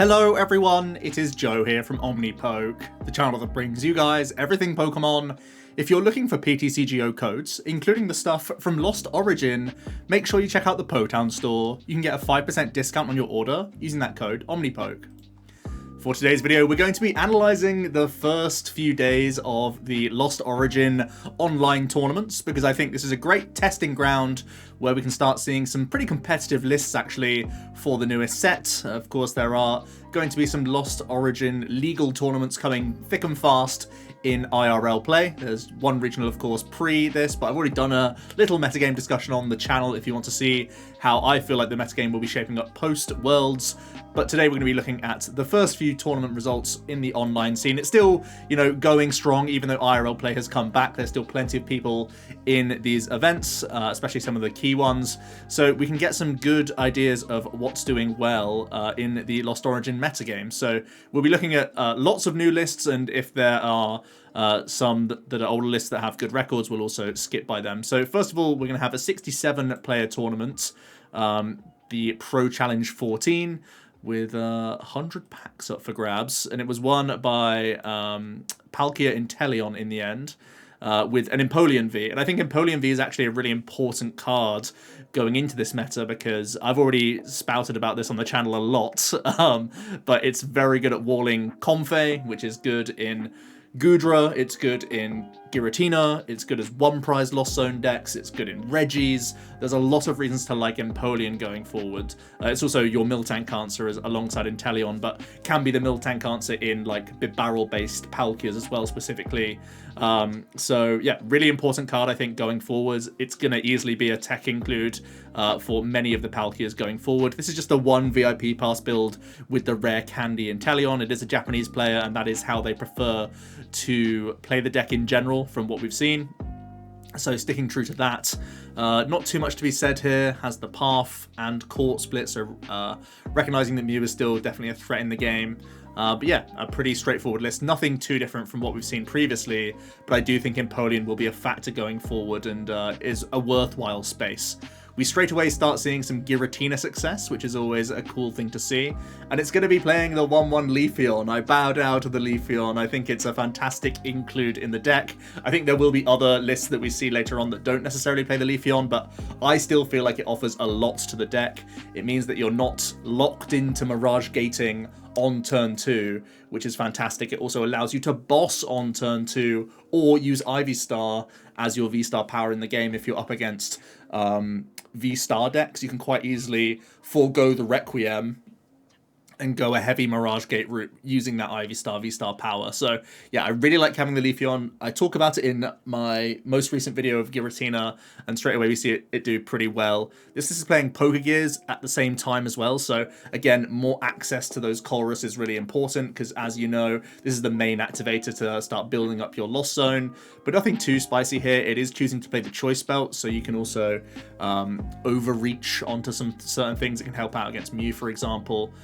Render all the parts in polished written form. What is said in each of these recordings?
Hello everyone, it is Joe here from Omnipoke, the channel that brings you guys everything Pokemon. If you're looking for PTCGO codes, including the stuff from Lost Origin, make sure you check out the Potown store. You can get a 5% discount on your order using that code Omnipoke. For today's video, we're going to be analysing the first few days of the Lost Origin online tournaments, because I think this is a great testing ground where we can start seeing some pretty competitive lists actually for the newest set. Of course, there are going to be some Lost Origin legal tournaments coming thick and fast in IRL play. There's one regional, of course, pre this, but I've already done a little metagame discussion on the channel if you want to see how I feel like the metagame will be shaping up post-Worlds. But today we're going to be looking at the first few tournament results in the online scene. It's still, going strong, even though IRL play has come back. There's still plenty of people in these events, especially some of the key ones. So we can get some good ideas of what's doing well in the Lost Origin metagame. So we'll be looking at lots of new lists, and if there are some that are older lists that have good records, we'll also skip by them. So first of all, we're going to have a 67-player tournament, the Pro Challenge 14, with 100 packs up for grabs, and it was won by Palkia Inteleon in the end, with an Empoleon V. And I think Empoleon V is actually a really important card going into this meta, because I've already spouted about this on the channel a lot, but it's very good at walling Comfey, which is good in Goodra, it's good in Giratina, it's good as one prize Lost Zone decks, it's good in Regis. There's a lot of reasons to like Empoleon going forward. It's also your Miltank answer alongside Inteleon, but can be the Miltank answer in like Bibarel-based Palkias as well specifically. So yeah, really important card I think going forward. It's going to easily be a tech include for many of the Palkias going forward. This is just a one VIP pass build with the rare Candy Inteleon. It is a Japanese player, and that is how they prefer to play the deck in general from what we've seen. So sticking true to that. Not too much to be said here. Has the path and court split, so recognizing that Mew is still definitely a threat in the game. But yeah, a pretty straightforward list. Nothing too different from what we've seen previously, but I do think Empoleon will be a factor going forward and is a worthwhile space. We straight away start seeing some Giratina success, which is always a cool thing to see. And it's going to be playing the 1-1 Leafeon. I bow down to the Leafeon. I think it's a fantastic include in the deck. I think there will be other lists that we see later on that don't necessarily play the Leafeon, but I still feel like it offers a lot to the deck. It means that you're not locked into Mirage Gating on turn 2, which is fantastic. It also allows you to boss on turn 2 or use Ivy Star as your V-Star power in the game if you're up against V-Star decks. You can quite easily forego the Requiem and go a heavy Mirage Gate route using that Ivy Star V-Star power. So yeah, I really like having the Leafeon. I talk about it in my most recent video of Giratina, and straight away we see it do pretty well. This is playing Pokegears at the same time as well, so again, more access to those Colrus is really important, because as you know, this is the main activator to start building up your Lost Zone, but nothing too spicy here. It is choosing to play the Choice Belt, so you can also overreach onto some certain things that can help out against Mew, for example.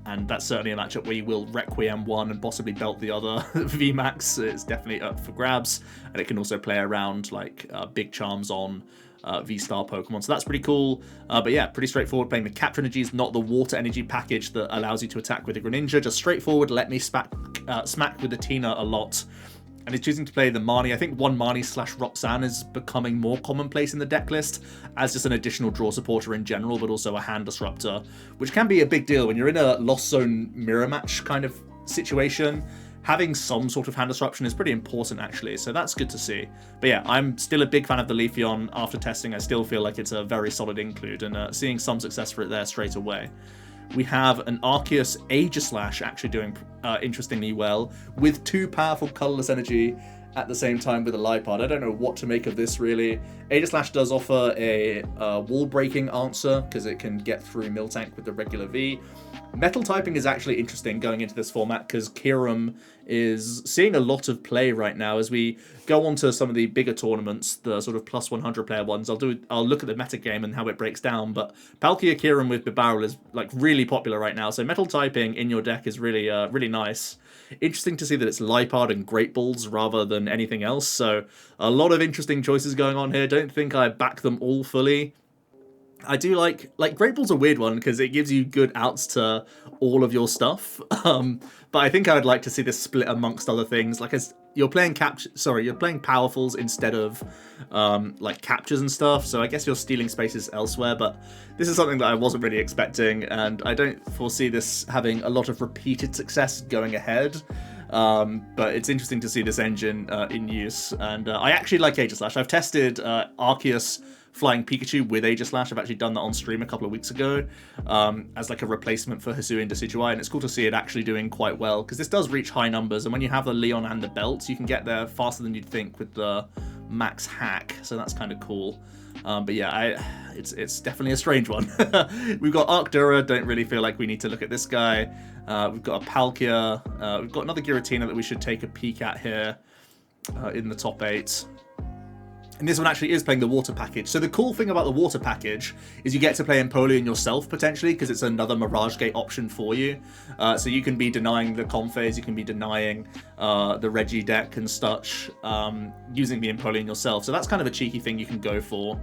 And that's certainly a matchup where you will Requiem one and possibly belt the other. VMAX is definitely up for grabs, and it can also play around like big charms on V-Star Pokemon, so that's pretty cool. But yeah, pretty straightforward, playing the Capture Energies, not the Water Energy package that allows you to attack with a Greninja. Just straightforward, let me smack with the Tina a lot. And he's choosing to play the Marnie. I think one Marnie / Roxanne is becoming more commonplace in the deck list as just an additional draw supporter in general, but also a hand disruptor, which can be a big deal when you're in a Lost Zone mirror match kind of situation. Having some sort of hand disruption is pretty important actually, so that's good to see. But yeah, I'm still a big fan of the Leafeon. After testing, I still feel like it's a very solid include, and seeing some success for it there straight away. We have an Arceus Aegislash actually doing interestingly well, with 2 powerful colorless energy at the same time with a Lipard. I don't know what to make of this really. Aegislash does offer a wall breaking answer, because it can get through Miltank with the regular V. Metal typing is actually interesting going into this format, because Kyurem is seeing a lot of play right now. As we go on to some of the bigger tournaments, the sort of plus 100 player ones, I'll look at the metagame and how it breaks down, but Palkia Kyurem with Bibarel is like really popular right now, so metal typing in your deck is really really nice. Interesting to see that it's Lipard and Great Balls rather than anything else, so a lot of interesting choices going on here. Don't think I back them all fully. I do like Great Ball's a weird one because it gives you good outs to all of your stuff. But I think I would like to see this split amongst other things. Like as you're playing you're playing powerfuls instead of like captures and stuff. So I guess you're stealing spaces elsewhere. But this is something that I wasn't really expecting, and I don't foresee this having a lot of repeated success going ahead. But it's interesting to see this engine in use, and I actually like Aegislash. I've tested Arceus Flying Pikachu with Aegislash. I've actually done that on stream a couple of weeks ago as like a replacement for Hisuian Decidueye, and it's cool to see it actually doing quite well, because this does reach high numbers, and when you have the Leon and the Belt, you can get there faster than you'd think with the max hack, so that's kind of cool. But yeah, it's definitely a strange one. We've got Arcdura, don't really feel like we need to look at this guy. We've got a Palkia, we've got another Giratina that we should take a peek at here in the top 8. And this one actually is playing the water package. So the cool thing about the water package is you get to play Empoleon yourself, potentially, because it's another Mirage Gate option for you. So you can be denying the Comphase, you can be denying the Reggie deck and such, using the Empoleon yourself. So that's kind of a cheeky thing you can go for.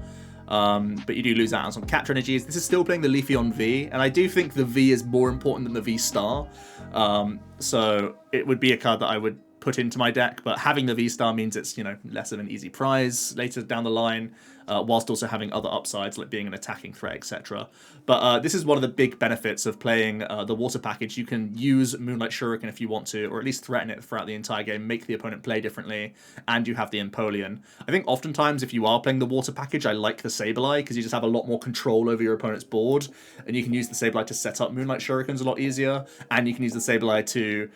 But you do lose out on some capture energies. This is still playing the Leafeon V, and I do think the V is more important than the V Star. So it would be a card that I would put into my deck, but having the V-Star means it's, you know, less of an easy prize later down the line, whilst also having other upsides like being an attacking threat, etc. But this is one of the big benefits of playing the water package. You can use Moonlight Shuriken if you want to, or at least threaten it throughout the entire game, make the opponent play differently, and you have the Empoleon. I think oftentimes if you are playing the water package, I like the Sableye, because you just have a lot more control over your opponent's board, and you can use the Sableye to set up Moonlight Shurikens a lot easier, and you can use the Sableye to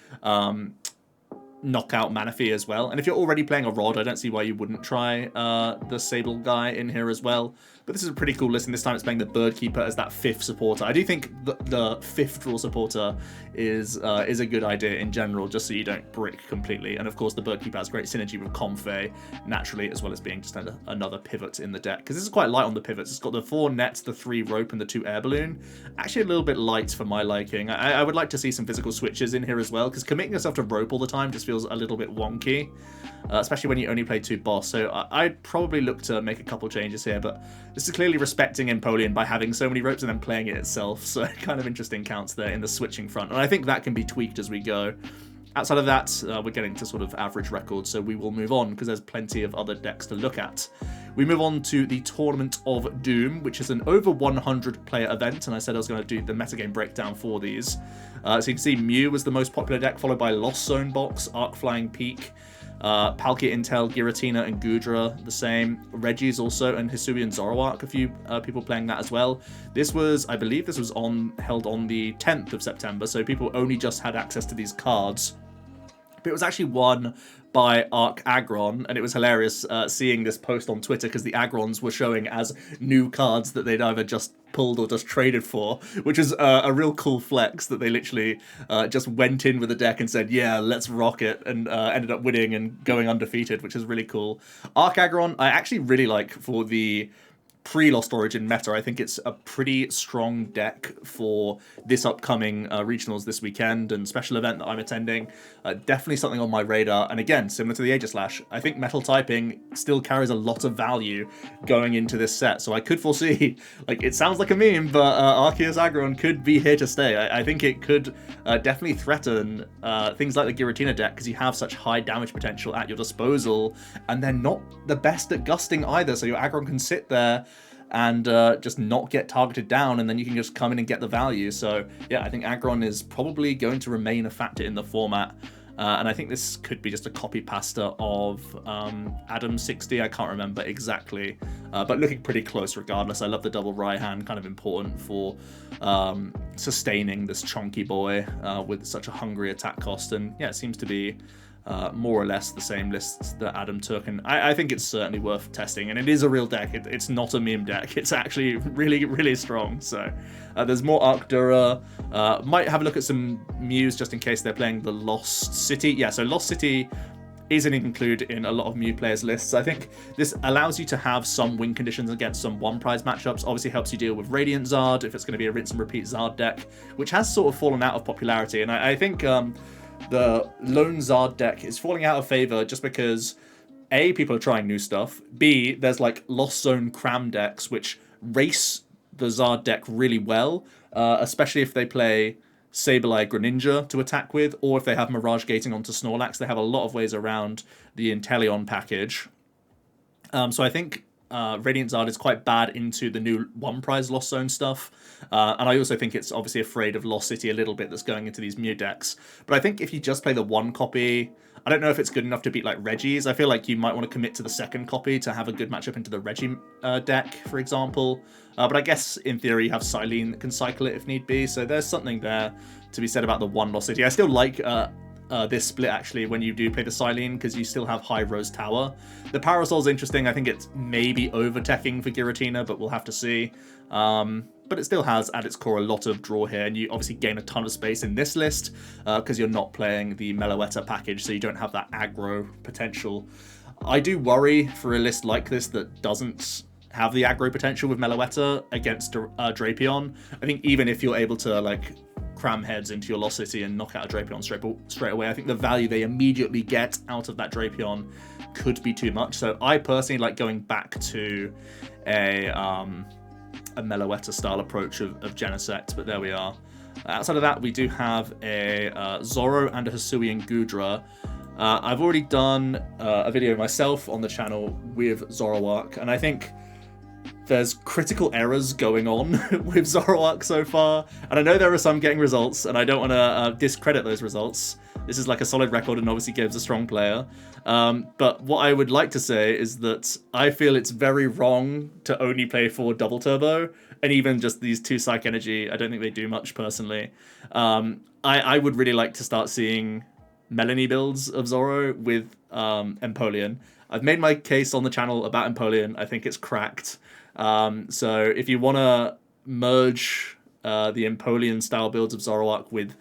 knock out Manaphy as well. And if you're already playing a Rod, I don't see why you wouldn't try the Sable guy in here as well. But this is a pretty cool list, and this time it's playing the Bird Keeper as that 5th supporter. I do think the 5th draw supporter is a good idea in general, just so you don't brick completely. And of course the Bird Keeper has great synergy with Comfey naturally, as well as being just another pivot in the deck, because this is quite light on the pivots. It's got the 4 nets, the 3 rope, and the 2 air balloon. Actually a little bit light for my liking. I would like to see some physical switches in here as well, because committing yourself to rope all the time just feels a little bit wonky, especially when you only play 2 boss. So I'd probably look to make a couple changes here, but this is clearly respecting Empoleon by having so many ropes and then playing it itself, so kind of interesting counts there in the switching front, and I think that can be tweaked as we go. Outside of that, we're getting to sort of average records, so we will move on, because there's plenty of other decks to look at. We move on to the Tournament of Doom, which is an over 100 player event, and I said I was going to do the metagame breakdown for these. So you can see Mew was the most popular deck, followed by Lost Zone Box, Arc Flying Peak, Palkia Intel, Giratina, and Goodra the same. Reggie's also, and Hisuian Zoroark, a few people playing that as well. This was, I believe this was held on the 10th of September, so people only just had access to these cards. But it was actually won by Arc Aggron, and it was hilarious seeing this post on Twitter, because the Aggrons were showing as new cards that they'd either just pulled or just traded for, which is a real cool flex, that they literally just went in with the deck and said, yeah, let's rock it, and ended up winning and going undefeated, which is really cool. Arc Aggron I actually really like for the pre-Lost Origin meta. I think it's a pretty strong deck for this upcoming regionals this weekend and special event that I'm attending. Definitely something on my radar, and again, similar to the Aegislash, I think metal typing still carries a lot of value going into this set, so I could foresee, like, it sounds like a meme, but Arceus Aggron could be here to stay. I think it could definitely threaten things like the Giratina deck, because you have such high damage potential at your disposal, and they're not the best at gusting either, so your Aggron can sit there and just not get targeted down, and then you can just come in and get the value. So yeah, I think Aggron is probably going to remain a factor in the format, and I think this could be just a copy pasta of Adam 60, I can't remember exactly, but looking pretty close regardless. I love the double Raihan, kind of important for sustaining this chonky boy with such a hungry attack cost, and yeah, it seems to be more or less the same list that Adam took, and I think it's certainly worth testing, and it is a real deck. It's not a meme deck. It's actually really, really strong. So there's more Arcdura. Might have a look at some Mews just in case they're playing the Lost City. Yeah, so Lost City isn't included in a lot of Mew players' lists. I think this allows you to have some win conditions against some one-prize matchups. Obviously helps you deal with Radiant Zard if it's going to be a rinse and repeat Zard deck, which has sort of fallen out of popularity, and I think the lone Zard deck is falling out of favor just because A, people are trying new stuff, B, there's like Lost Zone cram decks which race the Zard deck really well, especially if they play Sableye Greninja to attack with, or if they have Mirage Gating onto Snorlax. They have a lot of ways around the Inteleon package. So I think Radiant Zard is quite bad into the new one prize Lost Zone stuff. And I also think it's obviously afraid of Lost City a little bit that's going into these Mew decks. But I think if you just play the one copy, I don't know if it's good enough to beat like Reggie's. I feel like you might want to commit to the second copy to have a good matchup into the Reggie deck, for example. But I guess in theory you have Silene that can cycle it if need be. So there's something there to be said about the one Lost City. I still like this split actually when you do play the Silene, because you still have High Rose Tower. The Parasol's interesting. I think it's maybe over-teching for Giratina, but we'll have to see. But it still has at its core a lot of draw here, and you obviously gain a ton of space in this list because you're not playing the Meloetta package, so you don't have that aggro potential. I do worry for a list like this that doesn't have the aggro potential with Meloetta against Drapion. I think even if you're able to like cram heads into your Lost City and knock out a Drapion straight away, I think the value they immediately get out of that Drapion could be too much. So I personally like going back to a Meloetta style approach of Genesect, but there we are. Outside of that, we do have a Zoro and a Hisuian Gudra. I've already done a video myself on the channel with Zoroark, and I think there's critical errors going on with Zoroark so far, and I know there are some getting results, and I don't want to discredit those results. This is like a solid record and obviously gives a strong player. But what I would like to say is that I feel it's very wrong to only play for Double Turbo, and even just these two Psych Energy, I don't think they do much personally. I would really like to start seeing Melanie builds of Zoro with Empoleon. I've made my case on the channel about Empoleon. I think it's cracked. So if you want to merge the Empoleon style builds of Zoroark with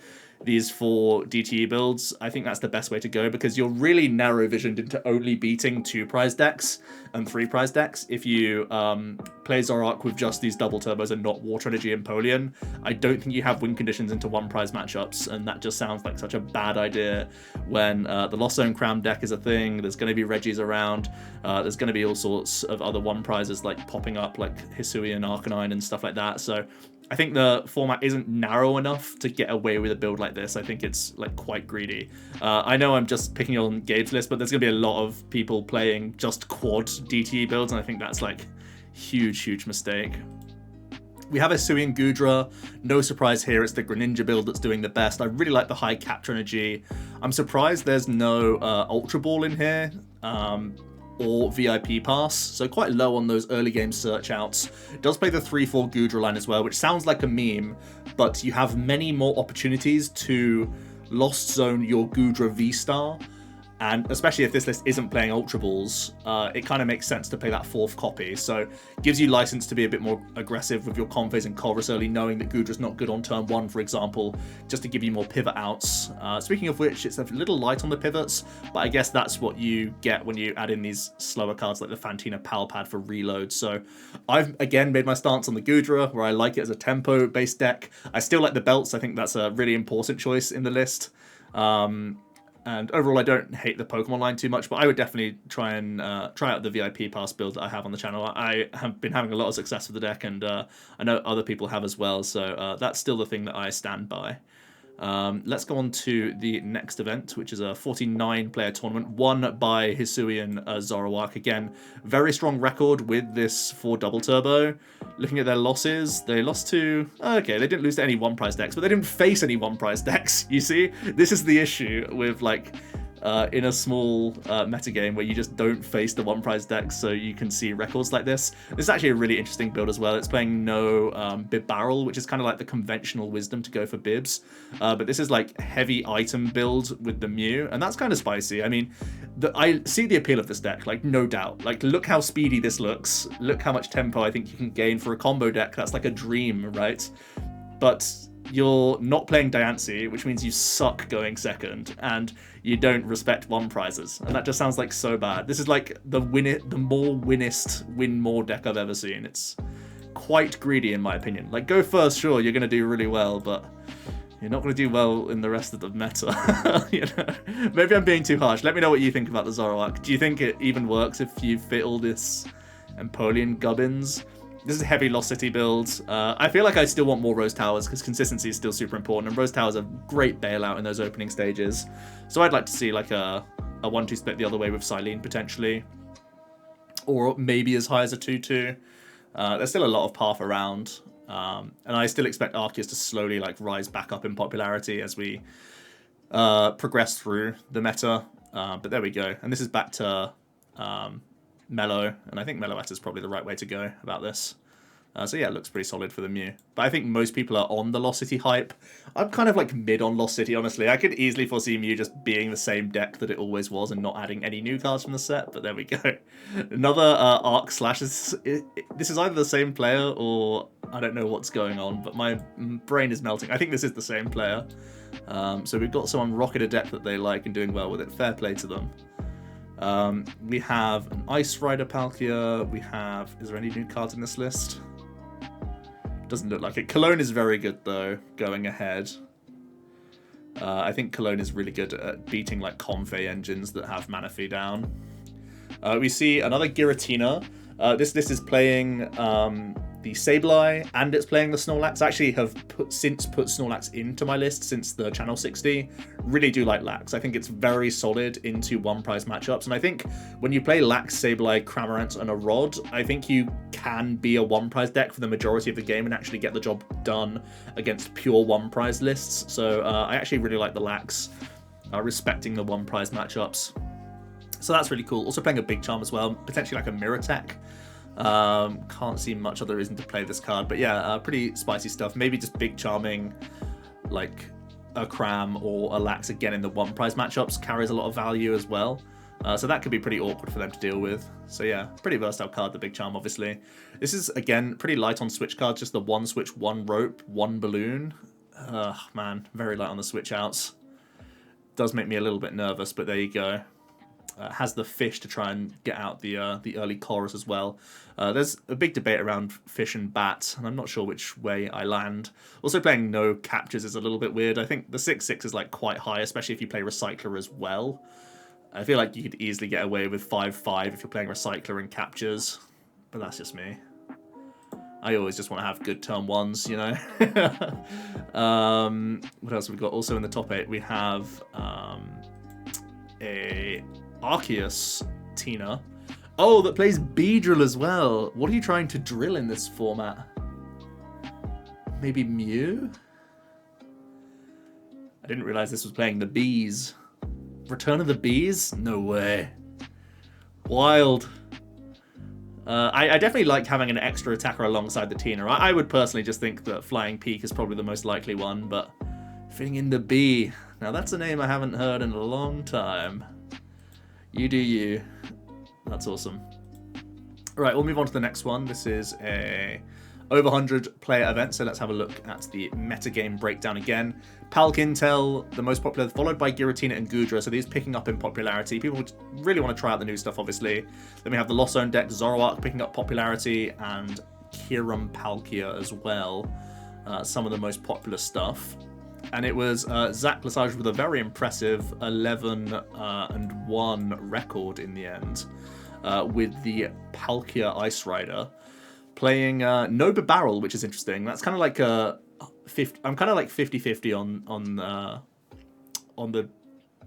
these 4 DTE builds, I think that's the best way to go, because you're really narrow visioned into only beating 2 prize decks and 3 prize decks if you play Zoroark with just these double turbos and not Water Energy Empoleon. I don't think you have win conditions into 1 prize matchups, and that just sounds like such a bad idea when the Lost Zone Cram deck is a thing. There's going to be Reggies around. There's going to be all sorts of other 1 prizes like popping up, like Hisuian, Arcanine, and stuff like that. So I think the format isn't narrow enough to get away with a build like this. I think it's like quite greedy. I know I'm just picking on Gabe's list, but there's going to be a lot of people playing just quad DTE builds, and I think that's like huge mistake. We have a Hisuian Gudra. No surprise here, it's the Greninja build that's doing the best. I really like the high capture energy. I'm surprised there's no Ultra Ball in here. Or VIP pass, so quite low on those early game search outs. It does play the 3/4 Gudra line as well, which sounds like a meme, but you have many more opportunities to Lost Zone your Gudra V-Star, and especially if this list isn't playing Ultra Balls, it kind of makes sense to play that 4th copy, so gives you license to be a bit more aggressive with your Conphase and Colress early, knowing that Gudra's not good on turn 1, for example, just to give you more pivot outs. Speaking of which, it's a little light on the pivots, but I guess that's what you get when you add in these slower cards like the Fantina Palpad for reload. So I've again made my stance on the Gudra, where I like it as a tempo-based deck. I still like the belts. I think that's a really important choice in the list. And overall, I don't hate the Pokemon line too much, but I would definitely try out the VIP pass build that I have on the channel. I have been having a lot of success with the deck, and I know other people have as well, so that's still the thing that I stand by. Let's go on to the next event, which is a 49-player tournament won by Hisuian Zoroark. Again, very strong record with this 4 double turbo. Looking at their losses, they lost to... Okay, they didn't lose to any 1 prize decks, but they didn't face any 1 prize decks, you see? This is the issue with, like... in a small metagame where you just don't face the 1 prize decks, so you can see records like this. This is actually a really interesting build as well. It's playing no Bib Barrel, which is kind of like the conventional wisdom to go for Bibs. But this is like heavy item build with the Mew, and that's kind of spicy. I mean, I see the appeal of this deck, like no doubt. Like look how speedy this looks. Look how much tempo I think you can gain for a combo deck. That's like a dream, right? But you're not playing Diancie, which means you suck going second, and you don't respect 1 prizes, and that just sounds like so bad. This is like the more winnest win more deck I've ever seen. It's quite greedy in my opinion. Like go first, sure, you're gonna do really well, but you're not gonna do well in the rest of the meta. You know, maybe I'm being too harsh. Let me know what you think about the Zoroark. Do you think it even works if you fit all this Empoleon gubbins? This is a heavy Lost City build. I feel like I still want more Rose Towers because consistency is still super important, and Rose Towers are great bailout in those opening stages. So I'd like to see like a 1-2 split the other way with Silene potentially, or maybe as high as a 2-2. There's still a lot of path around, and I still expect Arceus to slowly like rise back up in popularity as we progress through the meta. But there we go, and this is back to Mellow, and I think Mellow is probably the right way to go about this. So yeah, it looks pretty solid for the Mew. But I think most people are on the Lost City hype. I'm kind of like mid on Lost City, honestly. I could easily foresee Mew just being the same deck that it always was and not adding any new cards from the set, but there we go. Another Arceus. This is either the same player or I don't know what's going on, but my brain is melting. I think this is the same player. So we've got someone rocking a deck that they like and doing well with it. Fair play to them. We have an Ice Rider Palkia. We have... Is there any new cards in this list? Doesn't look like it. Cologne is very good, though, going ahead. I think Cologne is really good at beating, like, Confe engines that have Manaphy down. We see another Giratina. This is playing the Sableye, and it's playing the Snorlax. I actually have put Snorlax into my list since the Channel 60. Really do like Lax. I think it's very solid into one-prize matchups, and I think when you play Lax, Sableye, Cramorant, and a Rod, I think you can be a one-prize deck for the majority of the game and actually get the job done against pure one-prize lists. So I actually really like the Lax, respecting the one-prize matchups. So that's really cool. Also playing a Big Charm as well, potentially like a Mirror Tech. Can't see much other reason to play this card, but yeah, pretty spicy stuff. Maybe just Big Charming like a Cram or a Lax again in the one prize matchups carries a lot of value as well. So that could be pretty awkward for them to deal with. So yeah, pretty versatile card, the Big Charm, obviously. This is, again, pretty light on switch cards, just the one switch, one rope, one balloon. Man, very light on the switch outs. Does make me a little bit nervous, but there you go. Has the fish to try and get out the early chorus as well. There's a big debate around fish and bat, and I'm not sure which way I land. Also playing no captures is a little bit weird. I think the 6/6 is like quite high, especially if you play Recycler as well. I feel like you could easily get away with 5/5 if you're playing Recycler and captures, but that's just me. I always just want to have good turn ones, you know. What else have we got? Also in the top 8 we have a Arceus Tina. Oh, that plays Beedrill as well. What are you trying to drill in this format? Maybe Mew? I didn't realize this was playing the Bees. Return of the Bees? No way. Wild. I definitely like having an extra attacker alongside the Tina. I would personally just think that Flying Peak is probably the most likely one, but fitting in the Bee. Now that's a name I haven't heard in a long time. You do you. That's awesome. Right, we'll move on to the next one. This is a over 100 player event, so let's have a look at the metagame breakdown again. Palkintel, the most popular, followed by Giratina and Goodra, so these picking up in popularity. People really want to try out the new stuff, obviously. Then we have the Lost Zone deck, Zoroark picking up popularity, and Kyurem Palkia as well. Some of the most popular stuff. And it was Zach Lesage with a very impressive 11-1 record in the end, with the Palkia Ice Rider playing no Barrel, which is interesting. That's kind of like a 50. I'm kind of like 50-50 on the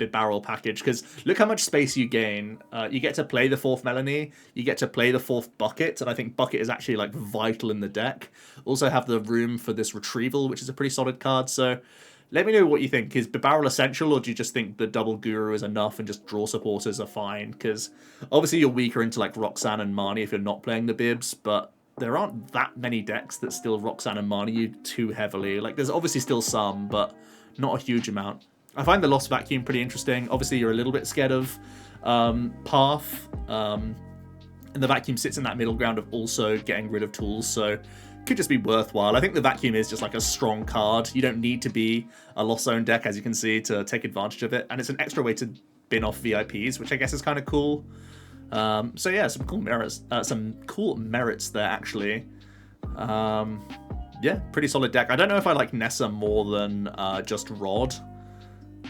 Barrel package, because look how much space you gain. You get to play the 4th Melanie, you get to play the 4th Bucket, and I think Bucket is actually like vital in the deck. Also have the room for this Retrieval, which is a pretty solid card. So let me know what you think. Is Barrel essential, or do you just think the double Guru is enough and just draw supporters are fine? Because obviously you're weaker into like Roxanne and Marnie if you're not playing the Bibs, but there aren't that many decks that still Roxanne and Marnie you too heavily. Like there's obviously still some, but not a huge amount. I find the Lost Vacuum pretty interesting. Obviously you're a little bit scared of Path, and the Vacuum sits in that middle ground of also getting rid of tools, so could just be worthwhile. I think the Vacuum is just like a strong card. You don't need to be a Lost Zone deck, as you can see, to take advantage of it. And it's an extra way to bin off VIPs, which I guess is kind of cool. So yeah, some cool merits there, actually. Yeah, pretty solid deck. I don't know if I like Nessa more than just Rod.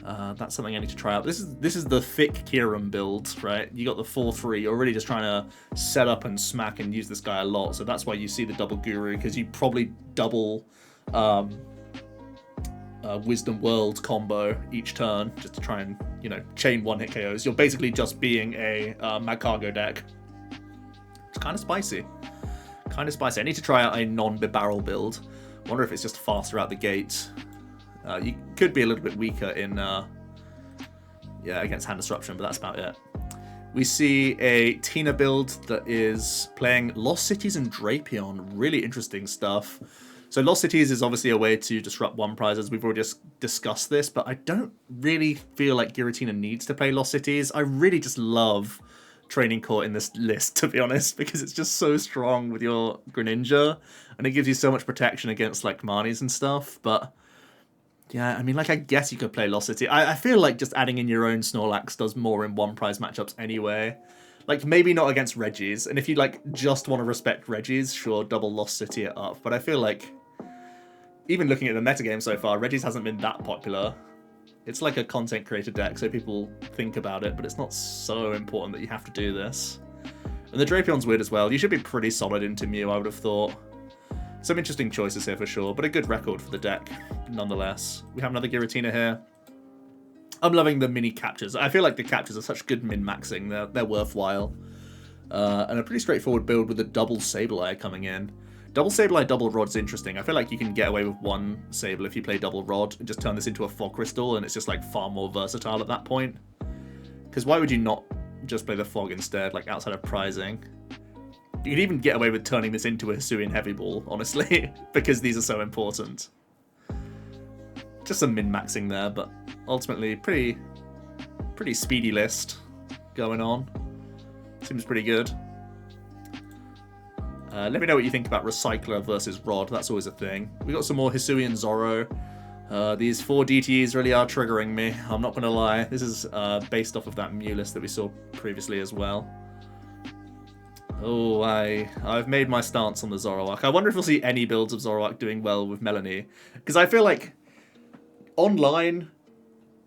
That's something I need to try out. This is the thick Kieran build, right? You got the 4-3. You're really just trying to set up and smack and use this guy a lot. So that's why you see the double Guru, because you probably double Wisdom World combo each turn just to try and, you know, chain one-hit KOs. You're basically just being a Mag Cargo deck. It's kind of spicy. Kind of spicy. I need to try out a non-Bibarrel build. Wonder if it's just faster out the gate. You could be a little bit weaker in, against Hand Disruption, but that's about it. We see a Tina build that is playing Lost Cities and Drapion. Really interesting stuff. So Lost Cities is obviously a way to disrupt one prizes. We've already just discussed this, but I don't really feel like Giratina needs to play Lost Cities. I really just love Training Court in this list, to be honest, because it's just so strong with your Greninja, and it gives you so much protection against, like, Marnies and stuff, but... yeah, I mean, like, I guess you could play Lost City. I feel like just adding in your own Snorlax does more in one prize matchups anyway. Like, maybe not against Regis. And if you, like, just want to respect Regis, sure, double Lost City it up. But I feel like, even looking at the metagame so far, Regis hasn't been that popular. It's like a content creator deck, so people think about it, but it's not so important that you have to do this. And the Drapion's weird as well. You should be pretty solid into Mew, I would have thought. Some interesting choices here for sure, but a good record for the deck, nonetheless. We have another Giratina here. I'm loving the mini captures. I feel like the captures are such good min-maxing. They're worthwhile. And a pretty straightforward build with a double Sableye coming in. Double Sableye, double Rod's interesting. I feel like you can get away with one Sable if you play double Rod and just turn this into a Fog Crystal, and it's just like far more versatile at that point. Because why would you not just play the Fog instead, like outside of prizing? You could even get away with turning this into a Hisuian Heavy Ball, honestly, because these are so important. Just some min-maxing there, but ultimately pretty speedy list going on. Seems pretty good. Let me know what you think about Recycler versus Rod. That's always a thing. We got some more Hisuian Zoro. These 4 DTEs really are triggering me. I'm not going to lie. This is based off of that Mew list that we saw previously as well. Oh, I've made my stance on the Zoroark. I wonder if we'll see any builds of Zoroark doing well with Melanie. Because I feel like online,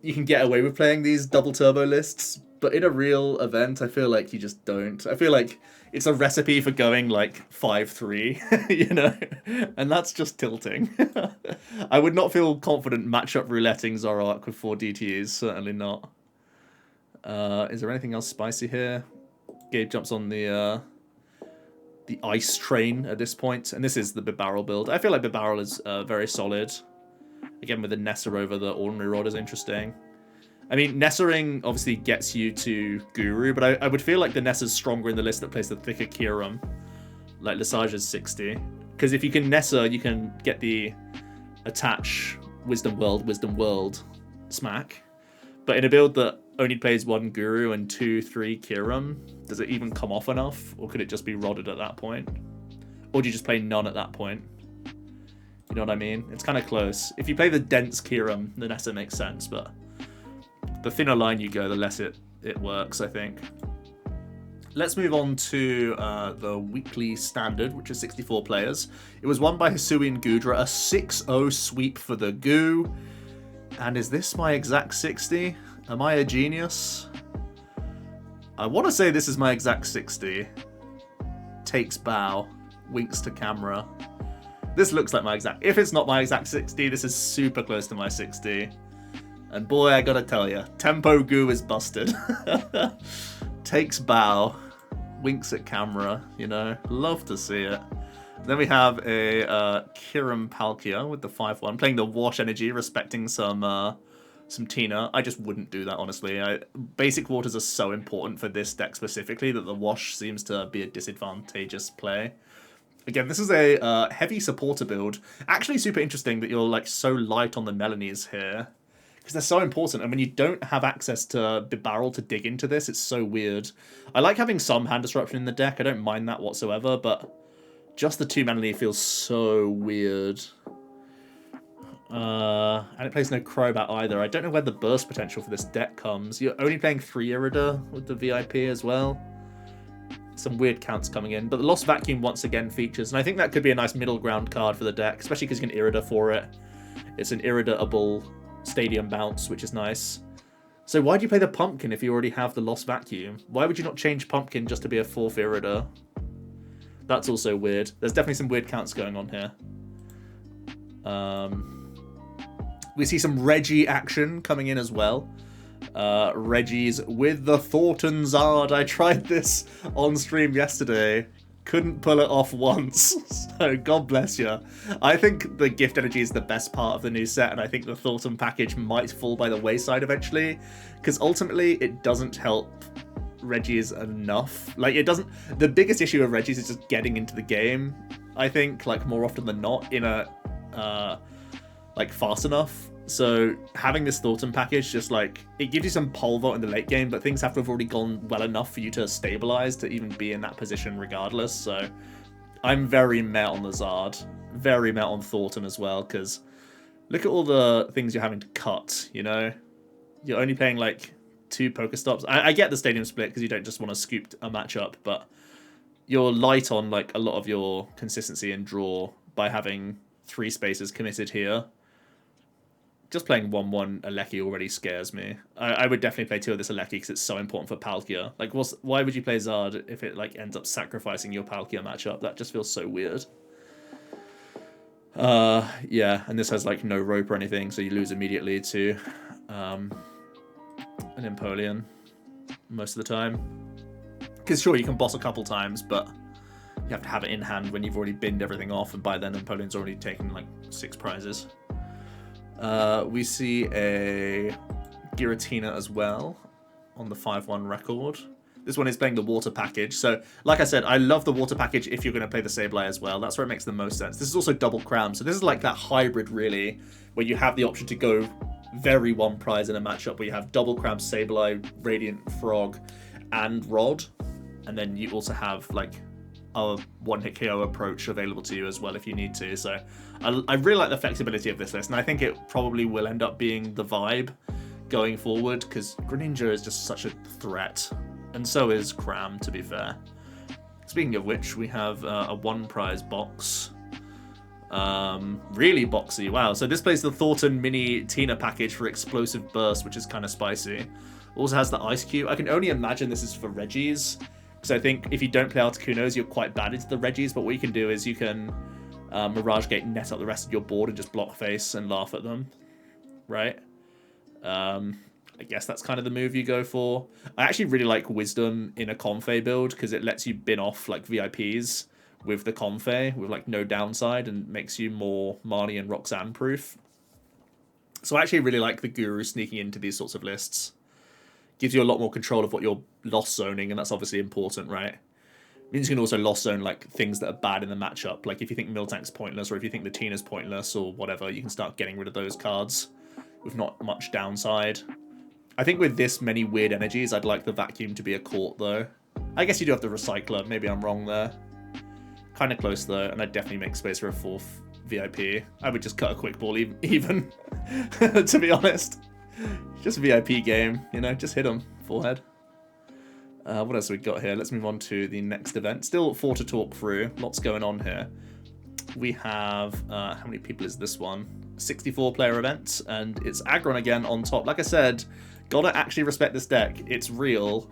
you can get away with playing these double turbo lists. But in a real event, I feel like you just don't. I feel like it's a recipe for going like 5-3, you know? And that's just tilting. I would not feel confident matchup rouletting Zoroark with 4 DTEs. Certainly not. Is there anything else spicy here? Gabe jumps on the ice train at this point, and this is the Bibarrel build. I feel like Bibarrel is very solid. Again, with the Nessa over the Ordinary Rod is interesting. I mean, Nessering obviously gets you to Guru, but I would feel like the Nessa's stronger in the list that plays the thicker Kyurem. Like Lesage's 60. Because if you can Nessa, you can get the attach Wisdom World smack. But in a build that only plays 1 Guru and 2-3 Kyurem, does it even come off enough? Or could it just be rodded at that point? Or do you just play none at that point? You know what I mean? It's kind of close. If you play the dense Kyurem, the Nessa makes sense, but the thinner line you go, the less it works, I think. Let's move on to the weekly standard, which is 64 players. It was won by Hisuian Gudra, a 6-0 sweep for the Goo. And is this my exact 60? Am I a genius? I want to say this is my exact 60. Takes bow, winks to camera. This looks like my exact... If it's not my exact 60, this is super close to my 60. And boy, I gotta tell you, Tempo Goo is busted. Takes bow, winks at camera, you know, love to see it. Then we have a Kyurem Palkia with the 5-1, playing the Wash Energy, respecting some Tina. I just wouldn't do that, honestly. Basic Waters are so important for this deck specifically that the Wash seems to be a disadvantageous play. Again, this is a heavy supporter build. Actually super interesting that you're like so light on the Melanies here. Because they're so important, and when you don't have access to Bibarrel to dig into this, it's so weird. I like having some hand disruption in the deck, I don't mind that whatsoever, but just the 2 Melanie feels so weird. And it plays no Crobat either. I don't know where the burst potential for this deck comes. You're only playing 3 Irida with the VIP as well. Some weird counts coming in, but the Lost Vacuum once again features, and I think that could be a nice middle ground card for the deck, especially because you can Irida for it. It's an Irida-able Stadium Bounce, which is nice. So why do you play the Pumpkin if you already have the Lost Vacuum? Why would you not change Pumpkin just to be a 4th Irrider? That's also weird. There's definitely some weird counts going on here. We see some Reggie action coming in as well. Reggie's with the Thornton Zard. I tried this on stream yesterday. Couldn't pull it off once. So God bless you. I think the gift energy is the best part of the new set, and I think the Thornton package might fall by the wayside eventually, because ultimately it doesn't help Reggie's enough. Like, it doesn't. The biggest issue of Reggie's is just getting into the game. I think, like, more often than not, in a like fast enough. So having this Thornton package, just like, it gives you some pole vault in the late game, but things have to have already gone well enough for you to stabilize to even be in that position regardless. So I'm very met on the Zard, very met on Thornton as well, because look at all the things you're having to cut, you know? You're only playing like 2 Pokestops. I get the stadium split because you don't just want to scoop a matchup, but you're light on like a lot of your consistency and draw by having 3 spaces committed here. Just playing 1-1 Alecki already scares me. I would definitely play 2 of this Alecki because it's so important for Palkia. Like, why would you play Zard if it like ends up sacrificing your Palkia matchup? That just feels so weird. Yeah, and this has like no rope or anything, so you lose immediately to an Empoleon most of the time. Because sure, you can boss a couple times, but you have to have it in hand when you've already binned everything off, and by then Empoleon's already taken like 6 prizes. We see a Giratina as well on the 5-1 record. This one is playing the water package. So, like I said, I love the water package if you're going to play the Sableye as well. That's where it makes the most sense. This is also double cram. So this is like that hybrid, really, where you have the option to go very one prize in a matchup where you have double cram Sableye, Radiant Frog, and Rod. And then you also have like a one-hit KO approach available to you as well if you need to. So I really like the flexibility of this list, and I think it probably will end up being the vibe going forward, because Greninja is just such a threat, and so is Cram, to be fair. Speaking of which, we have a 1 prize box. Really boxy, wow. So this plays the Thornton Mini Tina package for Explosive Burst, which is kind of spicy. Also has the Ice Cube. I can only imagine this is for Reggies, because I think if you don't play Articunos, you're quite bad into the Reggies, but what you can do is you can Mirage Gate, net up the rest of your board and just block face and laugh at them, right? I guess that's kind of the move you go for. I actually really like Wisdom in a Confe build because it lets you bin off like VIPs with the Confe with like no downside and makes you more Marnie and Roxanne proof. So I actually really like the Guru sneaking into these sorts of lists. Gives you a lot more control of what you're lost zoning, and that's obviously important, right? Means you can also lost zone like things that are bad in the matchup. Like if you think Miltank's pointless, or if you think the Tina's pointless, or whatever, you can start getting rid of those cards with not much downside. I think with this many weird energies, I'd like the Vacuum to be a court, though. I guess you do have the Recycler. Maybe I'm wrong there. Kind of close, though, and I'd definitely make space for a 4th VIP. I would just cut a quick ball even to be honest. Just a VIP game, you know, just hit them. Forehead. What else have we got here? Let's move on to the next event. Still 4 to talk through. Lots going on here. We have, how many people is this one? 64 player event, and it's Aggron again on top. Like I said, gotta actually respect this deck. It's real.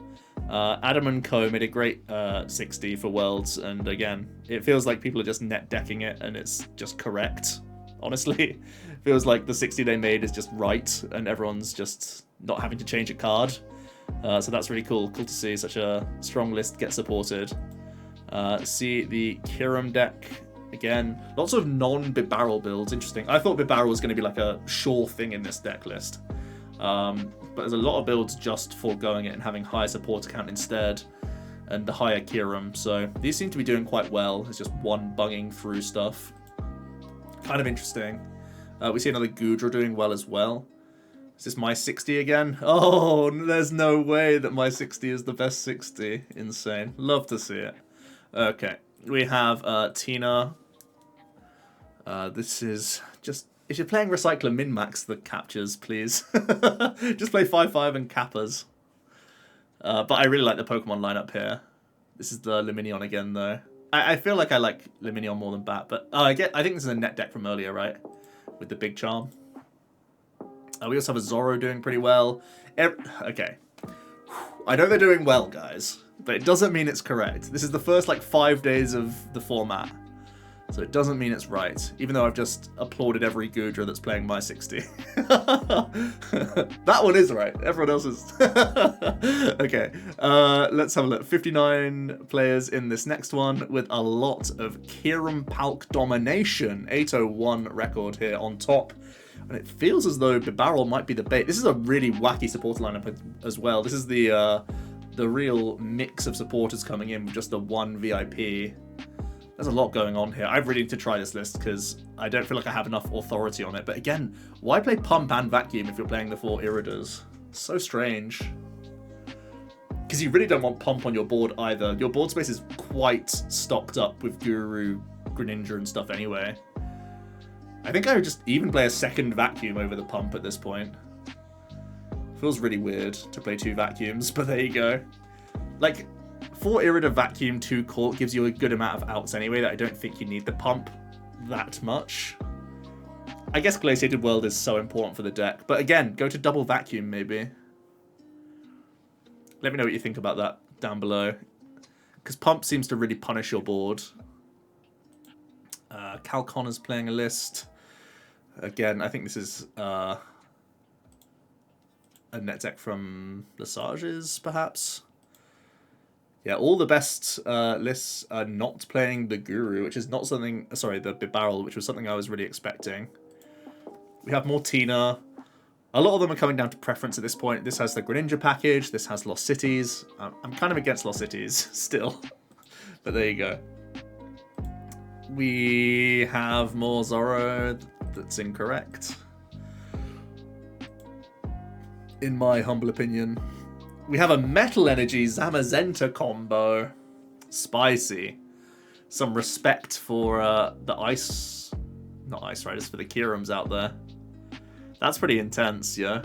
Adam and Co made a great 60 for Worlds, and again, it feels like people are just net decking it, and it's just correct. Honestly, feels like the 60 they made is just right, and everyone's just not having to change a card. So that's really cool. Cool to see such a strong list get supported. See the Kiram deck again. Lots of non-Bibarel builds. Interesting. I thought Bibarel was going to be like a sure thing in this deck list. But there's a lot of builds just foregoing it and having high support count instead, and the higher Kiram. So these seem to be doing quite well. It's just one bunging through stuff. Kind of interesting. We see another Goodra doing well as well. Is this my 60 again? Oh, there's no way that my 60 is the best 60. Insane. Love to see it. Okay. We have Tina. This is just... If you're playing Recycler, min-max the captures, please. Just play 5-5 and Kappas. But I really like the Pokemon lineup here. This is the Luminion again, though. I feel like I like Luminion more than Bat, but I think this is a net deck from earlier, right? With the big charm. We also have a Zoro doing pretty well. Okay. I know they're doing well, guys, but it doesn't mean it's correct. This is the first, like, 5 days of the format. So it doesn't mean it's right, even though I've just applauded every Gudra that's playing my 60. That one is right. Everyone else is. Okay, let's have a look. 59 players in this next one with a lot of Kieran Palk domination. 801 record here on top. And it feels as though Bibarel might be the bait. This is a really wacky supporter lineup as well. This is the real mix of supporters coming in with just the one VIP. There's a lot going on here. I really need to try this list because I don't feel like I have enough authority on it. But again, why play Pump and Vacuum if you're playing the 4 Iridas? So strange. Because you really don't want Pump on your board either. Your board space is quite stocked up with Guru, Greninja and stuff anyway. I think I would just even play a second Vacuum over the Pump at this point. Feels really weird to play 2 Vacuums, but there you go. Like, 4 Irida Vacuum, 2 Court gives you a good amount of outs anyway that I don't think you need the Pump that much. I guess Glaciated World is so important for the deck, but again, go to double Vacuum maybe. Let me know what you think about that down below. Because Pump seems to really punish your board. Cal Connor's playing a list. Again, I think this is a net deck from Lesage's, perhaps. Yeah, all the best lists are not playing the Guru, which is not something... Sorry, the Bibarel, which was something I was really expecting. We have more Tina. A lot of them are coming down to preference at this point. This has the Greninja package. This has Lost Cities. I'm kind of against Lost Cities still. But there you go. We have more Zoro. That's incorrect. In my humble opinion. We have a Metal Energy Zamazenta combo. Spicy. Some respect for the Ice... Not Ice Riders, for the Kirams out there. That's pretty intense, yeah.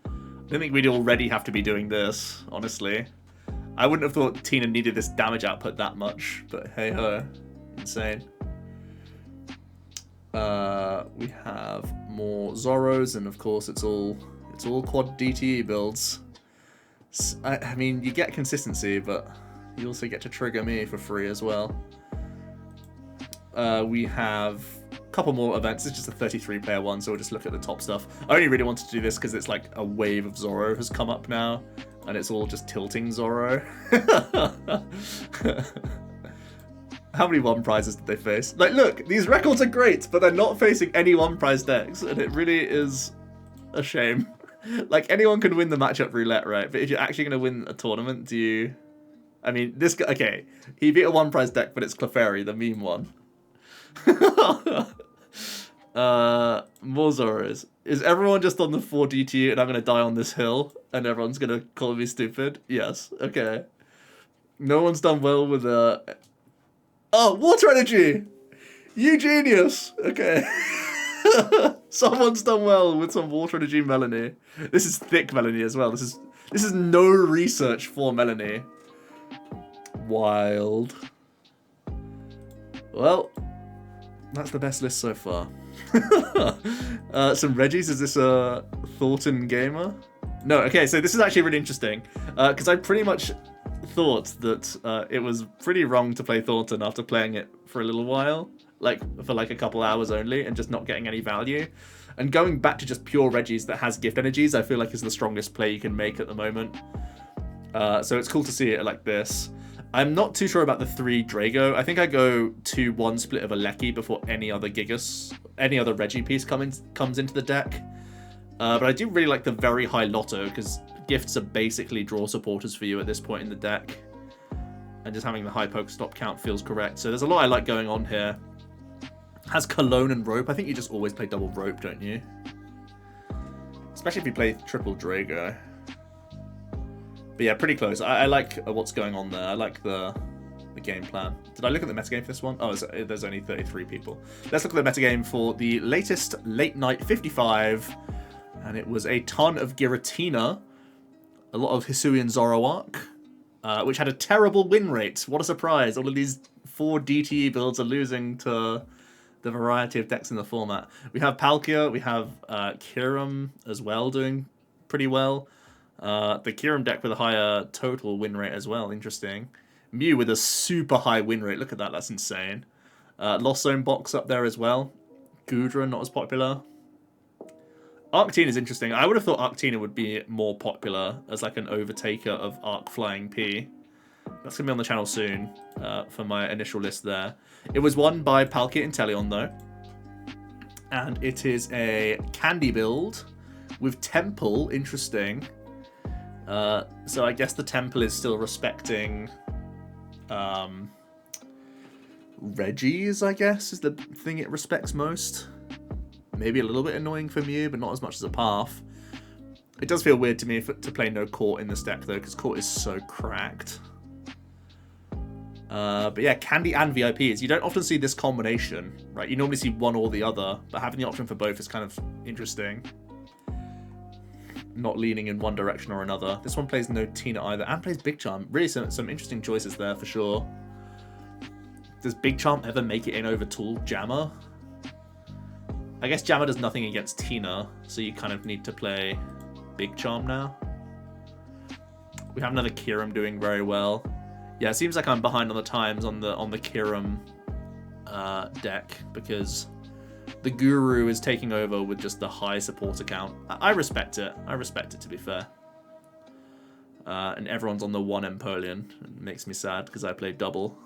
I don't think we'd already have to be doing this, honestly. I wouldn't have thought Tina needed this damage output that much, but hey-ho. Insane. We have more Zoros, and of course it's all quad DTE builds. I mean, you get consistency, but you also get to trigger me for free as well. We have a couple more events. It's just a 33-player one, so we'll just look at the top stuff. I only really wanted to do this because it's like a wave of Zoro has come up now, and it's all just tilting Zoro. How many one prizes did they face? Like, look, these records are great, but they're not facing any one prize decks, and it really is a shame. Like, anyone can win the matchup roulette, right? But if you're actually going to win a tournament, do you... I mean, this guy... Okay, he beat a one-prize deck, but it's Clefairy, the meme one. More Zoros. Is everyone just on the 4DT and I'm going to die on this hill? And everyone's going to call me stupid? Yes, okay. No one's done well with a... Oh, Water Energy! You genius! Okay. Someone's done well with some Water Energy Melanie. This is thick Melanie as well. This is no research for Melanie. Wild. Well, that's the best list so far. Some Reggies. Is this a Thornton gamer? No, okay, so this is actually really interesting. Because I pretty much thought that it was pretty wrong to play Thornton after playing it for a little while. Like, for like a couple hours only, and just not getting any value. And going back to just pure Reggies that has gift energies, I feel like is the strongest play you can make at the moment. So it's cool to see it like this. I'm not too sure about the 3 Drago. I think I go 2-1 split of a Lecky before any other any other Reggie piece comes into the deck. But I do really like the very high Lotto, because gifts are basically draw supporters for you at this point in the deck. And just having the high Pokestop count feels correct. So there's a lot I like going on here. Has Cologne and Rope. I think you just always play double Rope, don't you? Especially if you play triple Drago. But yeah, pretty close. I like what's going on there. I like the game plan. Did I look at the metagame for this one? Oh, there's only 33 people. Let's look at the metagame for the latest Late Night 55. And it was a ton of Giratina. A lot of Hisuian Zoroark. Which had a terrible win rate. What a surprise. All of these 4 DTE builds are losing to The variety of decks in the format. We have Palkia, we have Kyurem as well doing pretty well. The Kyurem deck with a higher total win rate as well, interesting. Mew with a super high win rate, look at that, that's insane. Lost Zone box up there as well. Goodra, not as popular. Octane is interesting. I would have thought Octane would be more popular as like an overtaker of Arc Flying P. That's going to be on the channel soon for my initial list there. It was won by Palkia Inteleon though. And it is a candy build with Temple, interesting. So I guess the Temple is still respecting Reggie's, I guess, is the thing it respects most. Maybe a little bit annoying for Mew, but not as much as a Path. It does feel weird to me to play no Court in this deck though, because Court is so cracked. But yeah, Candy and VIPs. You don't often see this combination, right? You normally see one or the other, but having the option for both is kind of interesting. Not leaning in one direction or another. This one plays no Tina either, and plays Big Charm. Really some interesting choices there for sure. Does Big Charm ever make it in over Tool Jammer? I guess Jammer does nothing against Tina, so you kind of need to play Big Charm now. We have another Kyurem doing very well. Yeah, it seems like I'm behind on the times on the Kyurem deck, because the Guru is taking over with just the high support account. I respect it. I respect it, to be fair. And everyone's on the one Empoleon. It makes me sad because I played double.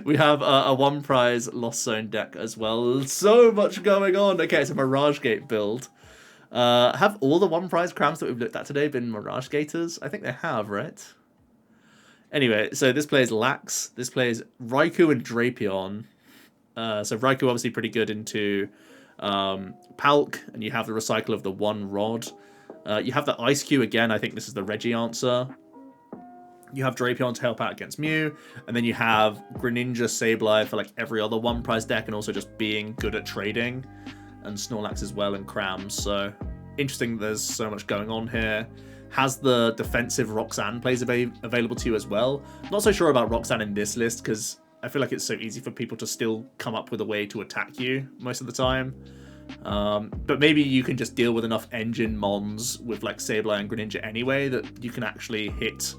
We have a one prize Lost Zone deck as well. So much going on. Okay, it's a Mirage Gate build. Have all the one prize crams that we've looked at today been Mirage Gators? I think they have, right? Anyway, so this plays Lax. This plays Raikou and Drapion. So Raikou obviously pretty good into Palk, and you have the recycle of the one rod. You have the Ice Cube again. I think this is the Reggie answer. You have Drapion to help out against Mew, and then you have Greninja, Sableye for like every other one prize deck, and also just being good at trading, and Snorlax as well, and Crams. So interesting. There's so much going on here. Has the defensive Roxanne plays available to you as well. Not so sure about Roxanne in this list, because I feel like it's so easy for people to still come up with a way to attack you most of the time. But maybe you can just deal with enough engine mons with like Sableye and Greninja anyway that you can actually hit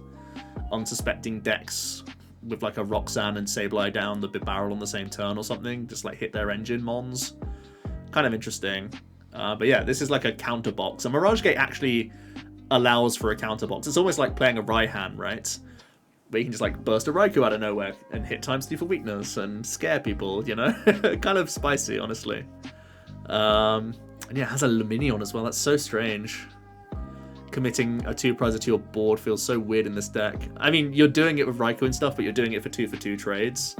unsuspecting decks with like a Roxanne and Sableye down the barrel on the same turn or something. Just like hit their engine mons. Kind of interesting. But yeah, this is like a counter box. And Mirage Gate actually allows for a counter box. It's almost like playing a Raihan, right? Where you can just like burst a Raikou out of nowhere and hit ×2 for weakness and scare people, you know? Kind of spicy, honestly. And yeah, it has a Luminion as well. That's so strange. Committing a 2-prizer to your board feels so weird in this deck. I mean, you're doing it with Raikou and stuff, but you're doing it for 2-for-2 trades.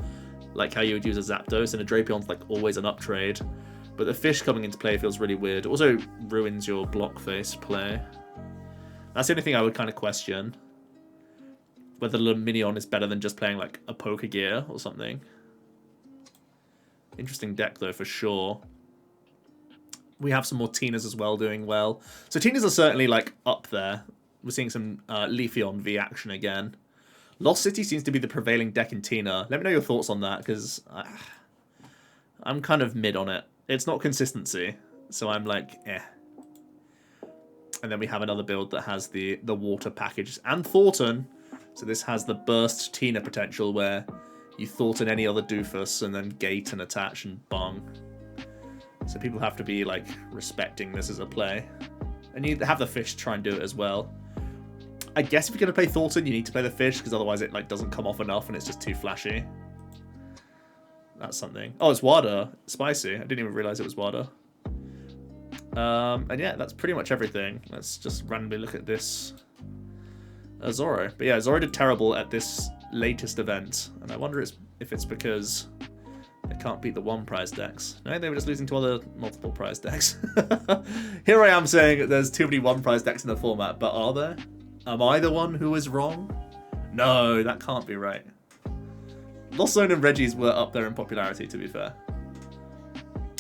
Like how you would use a Zapdos, and a Drapion's like always an up trade. But the fish coming into play feels really weird. Also ruins your block face play. That's the only thing I would kind of question. Whether Luminion is better than just playing like a Pokegear or something. Interesting deck though, for sure. We have some more Tinas as well doing well. So Tinas are certainly like up there. We're seeing some Leafeon V action again. Lost City seems to be the prevailing deck in Tina. Let me know your thoughts on that, because I'm kind of mid on it. It's not consistency, so I'm like, eh. And then we have another build that has the water package and Thornton. So this has the burst Tina potential where you Thornton any other doofus and then gate and attach and bung. So people have to be like respecting this as a play. And you have the fish try and do it as well. I guess if you're going to play Thornton, you need to play the fish, because otherwise it like doesn't come off enough and it's just too flashy. That's something. Oh, it's Wada. Spicy. I didn't even realize it was Wada. And yeah, that's pretty much everything. Let's just randomly look at this Zoro. But yeah, Zoro did terrible at this latest event, and I wonder if it's because they can't beat the one prize decks. No, they were just losing to other multiple prize decks. Here I am saying there's too many one prize decks in the format, but are there? Am I the one who is wrong? No, that can't be right. Lost Zone and Reggie's were up there in popularity, to be fair.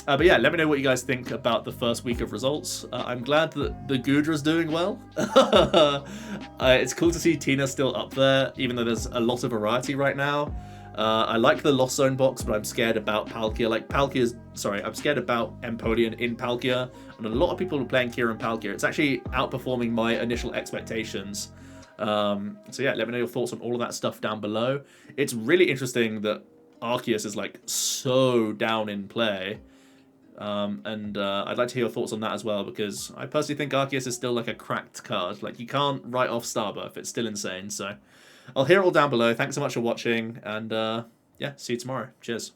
But yeah, let me know what you guys think about the first week of results. I'm glad that the Goodra's doing well. It's cool to see Tina still up there, even though there's a lot of variety right now. I like the Lost Zone box, but I'm scared about Palkia. Like, I'm scared about Empoleon in Palkia, and a lot of people are playing Kira and Palkia. It's actually outperforming my initial expectations. So yeah, let me know your thoughts on all of that stuff down below. It's really interesting that Arceus is like so down in play. And I'd like to hear your thoughts on that as well, because I personally think Arceus is still like a cracked card. Like, you can't write off Starbirth, it's still insane. So I'll hear it all down below. Thanks so much for watching, and yeah, see you tomorrow. Cheers.